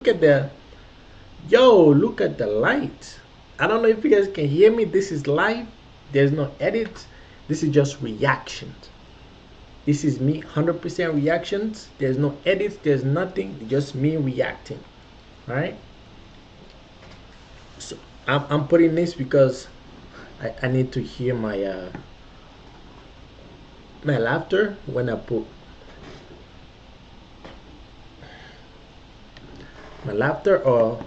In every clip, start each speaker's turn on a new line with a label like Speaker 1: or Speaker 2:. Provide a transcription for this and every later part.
Speaker 1: Look at the look at the light. I don't know if you guys can hear me. This is live. There's no edit. This is just reactions. This is me 100% reactions. There's no edits. There's nothing. Just me reacting. All right. So I'm putting this because I need to hear my laughter when I put my laughter or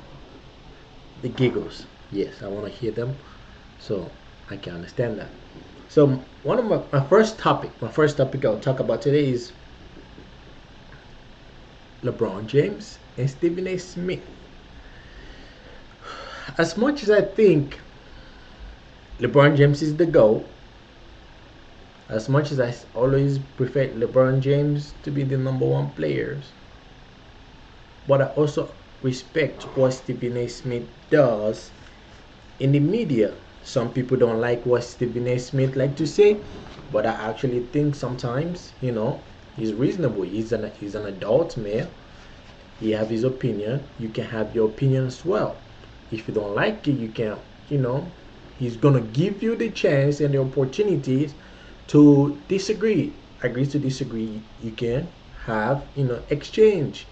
Speaker 1: the giggles. Yes, I want to hear them so I can understand that. So one of my first topic I'll talk about today is LeBron James and Stephen A. Smith. As much as I think LeBron James is the GOAT, as much as I always prefer LeBron James to be the number one players, but I also respect what Stephen A. Smith does in the media. Some people don't like what Stephen A. Smith like to say, but I actually think sometimes, he's reasonable. He's an adult male. He have his opinion. You can have your opinion as well. If you don't like it, you can, he's gonna give you the chance and the opportunities to disagree. Agree to disagree. You can have, exchange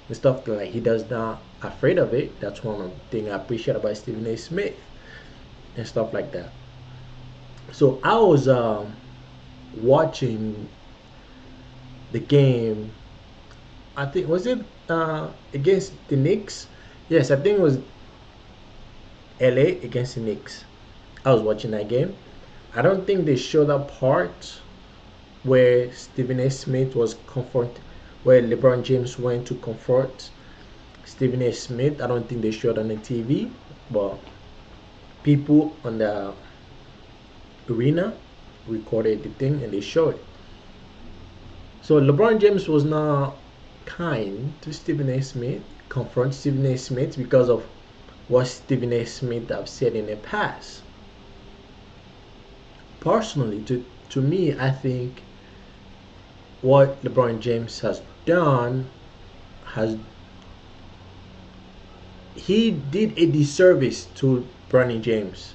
Speaker 1: and stuff like he does not afraid of it. That's one of the things I appreciate about Stephen A. Smith and stuff like that. So I was watching the game. I think was it against the Knicks? Yes, I think it was LA against the Knicks. I was watching that game. I don't think they showed that part where Stephen A. Smith was where LeBron James went to confront Stephen A. Smith. I don't think they showed on the TV, but people on the arena recorded the thing and they showed it. So LeBron James was not kind to Stephen A. Smith, confront Stephen A. Smith because of what Stephen A. Smith have said in the past. Personally, to me, I think what LeBron James has done has he did a disservice to Bronny James,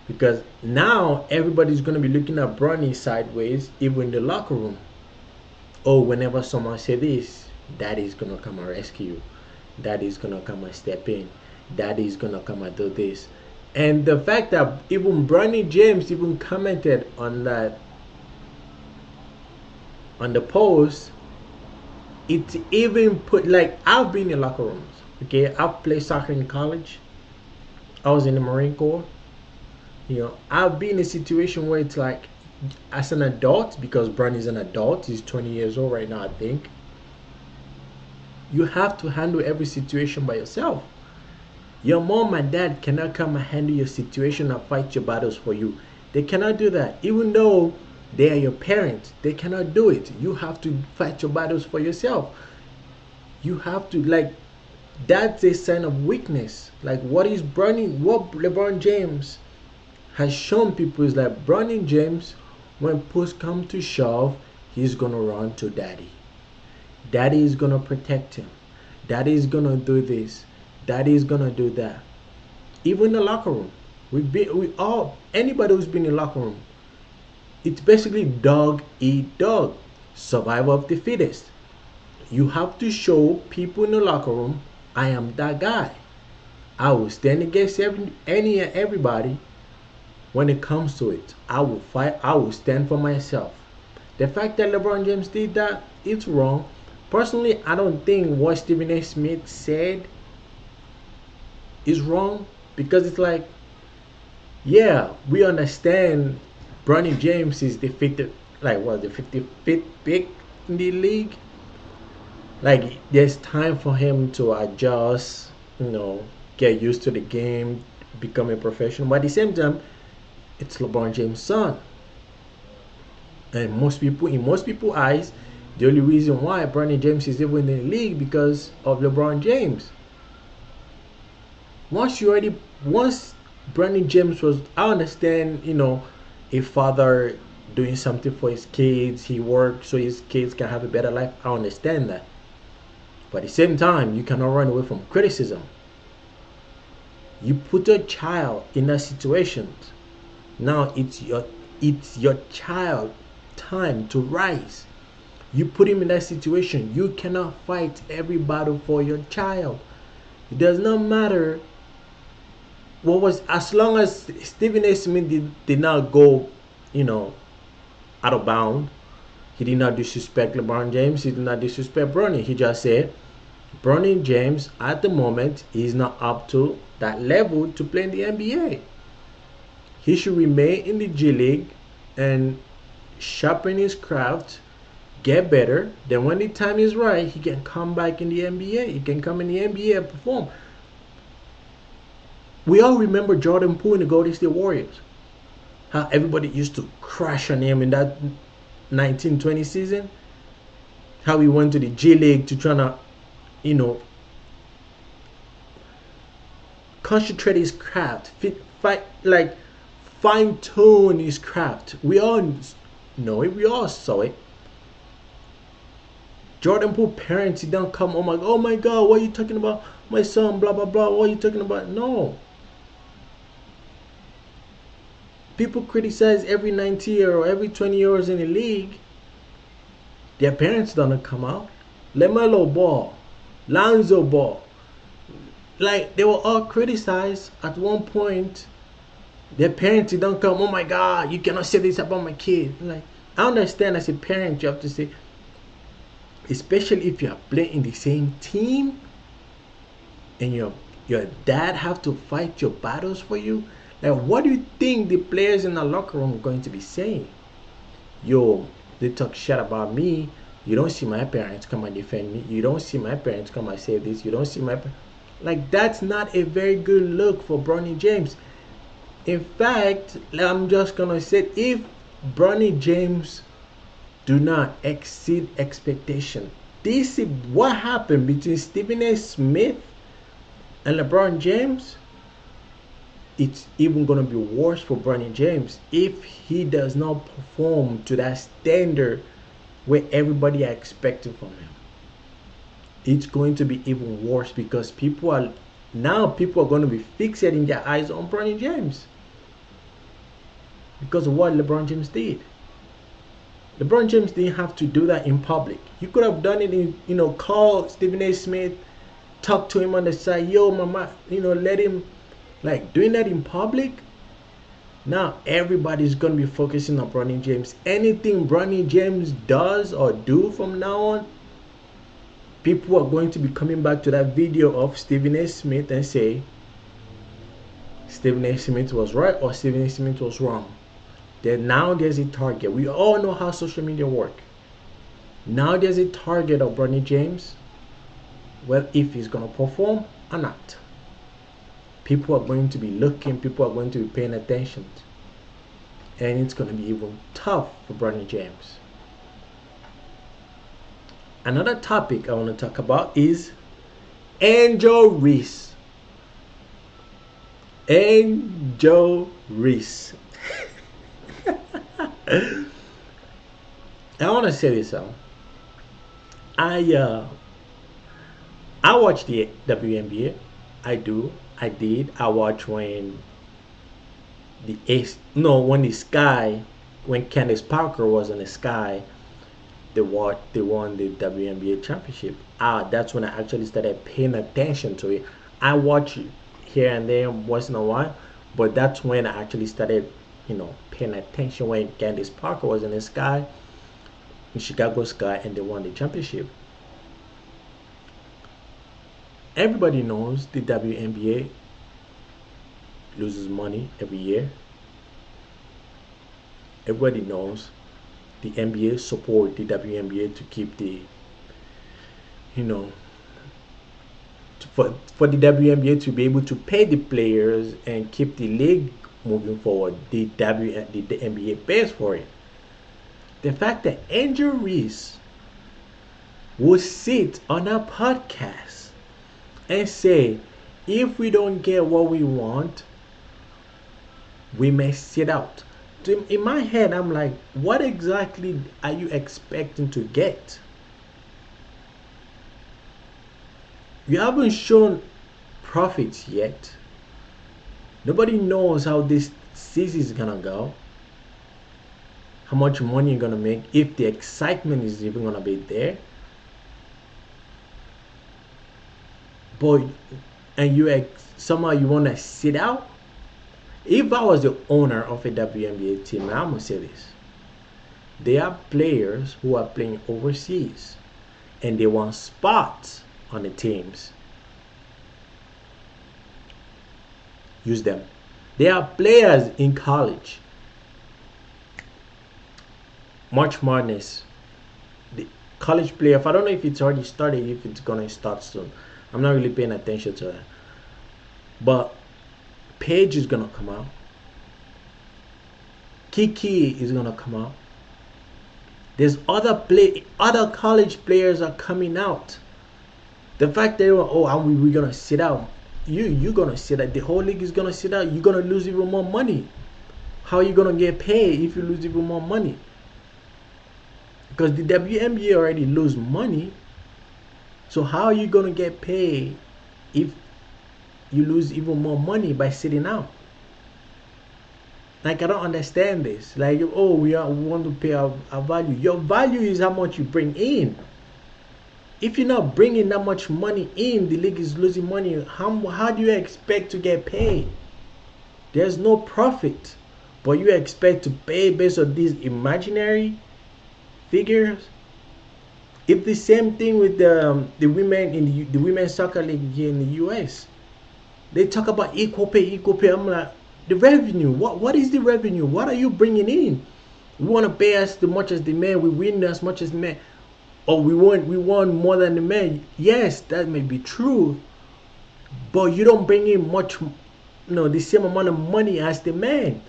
Speaker 1: because now everybody's gonna be looking at Bronny sideways, even in the locker room. Oh, whenever someone say this, Daddy's gonna come and rescue you. Daddy's gonna come and step in. Daddy's gonna come and do this. And the fact that even Bronny James even commented on that on the post, it even put like I've been in locker rooms. Okay, I've played soccer in college. I was in the Marine Corps. I've been in a situation where it's like, as an adult, because Bronny's an adult, he's 20 years old right now, I think. You have to handle every situation by yourself. Your mom and dad cannot come and handle your situation and fight your battles for you. They cannot do that. Even though they are your parents, they cannot do it. You have to fight your battles for yourself. You have to, like, that's a sign of weakness. Like what LeBron James has shown people is that Bronny James, when push come to shove, he's gonna run to daddy. Daddy is gonna protect him. Daddy is gonna do this. Daddy is gonna do that. Even in the locker room, anybody who's been in the locker room, it's basically dog eat dog, survival of the fittest. You have to show people in the locker room, I am that guy. I will stand against any and everybody. When it comes to it, I will fight. I will stand for myself. The fact that LeBron James did that, it's wrong. Personally, I don't think what Stephen A. Smith said is wrong, because it's like, yeah, we understand Bronny James is the 55th pick in the league. Like, there's time for him to adjust, get used to the game, become a professional. But at the same time, it's LeBron James' son. And in most people's eyes, the only reason why Bronny James is even in the league because of LeBron James. Once Bronny James was, I understand, a father doing something for his kids, he works so his kids can have a better life. I understand that. But at the same time, you cannot run away from criticism. You put a child in a situation. Now it's your child time to rise. You put him in that situation. You cannot fight every battle for your child. It does not matter what was, as long as Stephen A. Smith did not go, out of bound. He did not disrespect LeBron James. He did not disrespect Bronny. He just said Bronny James at the moment is not up to that level to play in the NBA. He should remain in the G League and sharpen his craft, get better. Then when the time is right, he can come back in the NBA. He can come in the NBA and perform. We all remember Jordan Poole in the Golden State Warriors. How everybody used to crash on him in that 1920 season. How he went to the G League to try to, concentrate his craft, fine tune his craft. We all know it. We all saw it. Jordan Poole parents, he don't come, oh my God, what are you talking about? My son, blah, blah, blah. What are you talking about? No. People criticize every 90 or every 20 years in the league. Their parents don't come out. LaMelo Ball, Lonzo Ball. Like, they were all criticized at one point. Their parents don't come, oh my God, you cannot say this about my kid. Like, I understand as a parent you have to say, especially if you are playing in the same team and your dad have to fight your battles for you. Like, what do you think the players in the locker room are going to be saying? Yo, they talk shit about me. You don't see my parents come and defend me. You don't see my parents come and say this. You don't see my like, that's not a very good look for Bronny James. In fact, I'm just gonna say, if Bronny James do not exceed expectation, this is what happened between Stephen A. Smith and LeBron James. It's even gonna be worse for Bronny James if he does not perform to that standard where everybody are expecting from him. It's going to be even worse because people are going to be fixating their eyes on Bronny James because of what LeBron James did. LeBron James didn't have to do that in public. You could have done it in, call Stephen A. Smith, talk to him on the side, yo, mama, let him, like, doing that in public. Now everybody's going to be focusing on Bronny James. Anything Bronny James does or do from now on, people are going to be coming back to that video of Stephen A. Smith and say Stephen A. Smith was right or Stephen A. Smith was wrong. Then now there's a target. We all know how social media work. Now there's a target of Bronny James. Well, if he's going to perform or not. People are going to be looking. People are going to be paying attention. And it's going to be even tough for Bronny James. Another topic I want to talk about is Angel Reese. Angel Reese. I want to say this out. I watch the WNBA. I did. I watched when when Candace Parker was in the Sky, they won the WNBA championship. That's when I actually started paying attention to it. I watch it here and there once in a while, but that's when I actually started, paying attention when Candace Parker was in the Sky, in Chicago Sky, and they won the championship. Everybody knows the WNBA loses money every year. Everybody knows the NBA support the WNBA to keep the, for the WNBA to be able to pay the players and keep the league moving forward. The NBA pays for it. The fact that Angel Reese will sit on a podcast and say, if we don't get what we want, we may sit out. In my head, I'm like, what exactly are you expecting to get? You haven't shown profits yet. Nobody knows how this season is gonna go, how much money you're gonna make, if the excitement is even gonna be there. But and somehow you wanna sit out. If I was the owner of a WNBA team, I'm gonna say this: there are players who are playing overseas, and they want spots on the teams. Use them. There are players in college. March Madness, the college playoff. I don't know if it's already started, if it's gonna start soon. I'm not really paying attention to that. But Paige is gonna come out. Kiki is gonna come out. There's other college players are coming out. The fact that we're gonna sit out, you're gonna sit out. The whole league is gonna sit out. You're gonna lose even more money. How are you gonna get paid if you lose even more money? Because the WNBA already lose money. So how are you gonna get paid if you lose even more money by sitting out? Like, I don't understand this. Like, we want to pay our value. Your value is how much you bring in. If you're not bringing that much money in, the league is losing money. How do you expect to get paid? There's no profit, but you expect to pay based on these imaginary figures. It's the same thing with the women in the women's soccer league here in the US. They talk about equal pay, equal pay. I'm like, the revenue. What is the revenue? What are you bringing in? We want to pay us as much as the men. We win as much as the men. Or we want more than the men. Yes, that may be true, but you don't bring in the same amount of money as the men.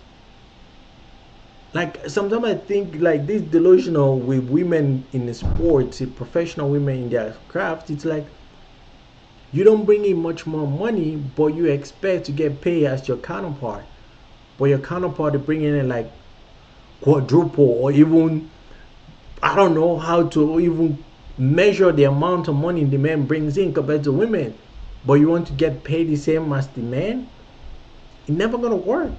Speaker 1: Like, sometimes I think like this delusional with women in the sports, professional women in their craft. It's like you don't bring in much more money, but you expect to get paid as your counterpart. But your counterpart is bringing in like quadruple, or even, I don't know how to even measure the amount of money the man brings in compared to women. But you want to get paid the same as the man? It's never gonna work.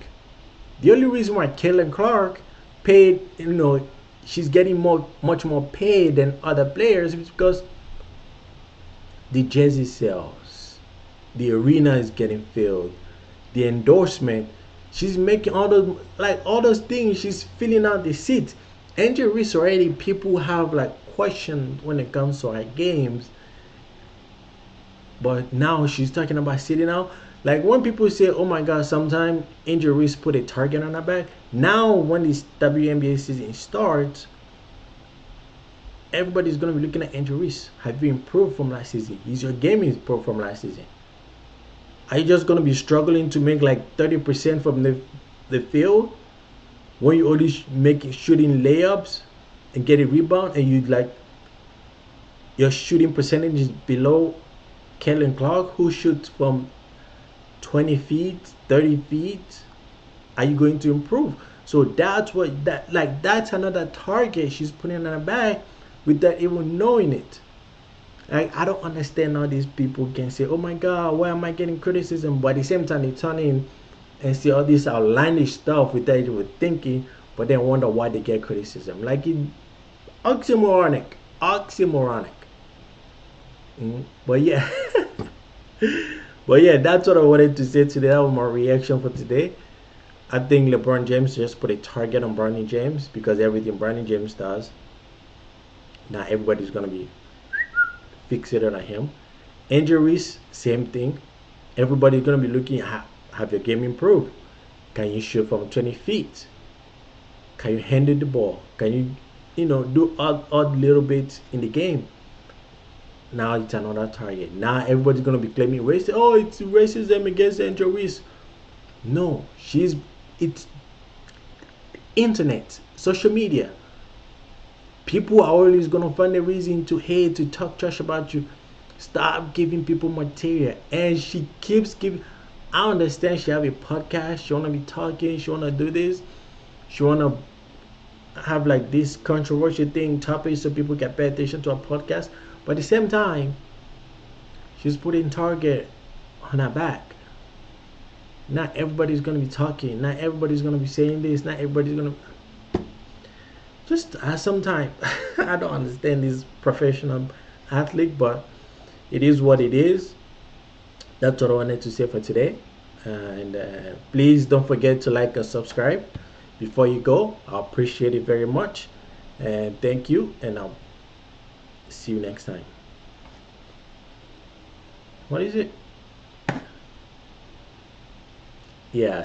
Speaker 1: The only reason why Caitlin Clark paid, she's getting much more paid than other players is because the jersey sales, the arena is getting filled, the endorsement. She's making all those things. She's filling out the seats. Angel Reese already, people have like questions when it comes to her games, but now she's talking about sitting out. Like, when people say, oh my god, sometimes Angel Reese put a target on her back. Now when this WNBA season starts, everybody's going to be looking at Angel Reese. Have you improved from last season? Is your game improved from last season? Are you just going to be struggling to make like 30% from the field when you only shooting layups and get a rebound, and your shooting percentage is below Caitlin Clark, who shoots from 20 feet, 30 feet? Are you going to improve? So that's another target she's putting on her back without even knowing it. I don't understand how these people can say, oh my god, why am I getting criticism? But at the same time, they turn in and see all this outlandish stuff without even thinking, but then wonder why they get criticism. Like, oxymoronic. But yeah. But yeah, that's what I wanted to say today. That was my reaction for today. I think LeBron James just put a target on Bronny James, because everything Bronny James does, now everybody's going to be fixated on him. Angel Reese, same thing. Everybody's going to be looking at, have your game improved? Can you shoot from 20 feet? Can you handle the ball? Can you, do odd little bits in the game? Now it's another target. Now everybody's going to be claiming racism. Oh, it's racism against Angel Reese. No, it's internet, social media. People are always going to find a reason to hate, to talk trash about you. Stop giving people material. And she keeps giving. I understand she have a podcast. She want to be talking. She want to do this. She want to have like this controversial thing, topic, so people can pay attention to her podcast. But at the same time, She's putting target on her back. Not everybody's gonna be talking. Not everybody's gonna be saying this. Not everybody's gonna just sometimes I don't understand this professional athlete, but it is what it is. That's what I wanted to say for today. And please don't forget to like and subscribe before you go. I appreciate it very much. And thank you. And I'll see you next time. What is it? Yeah.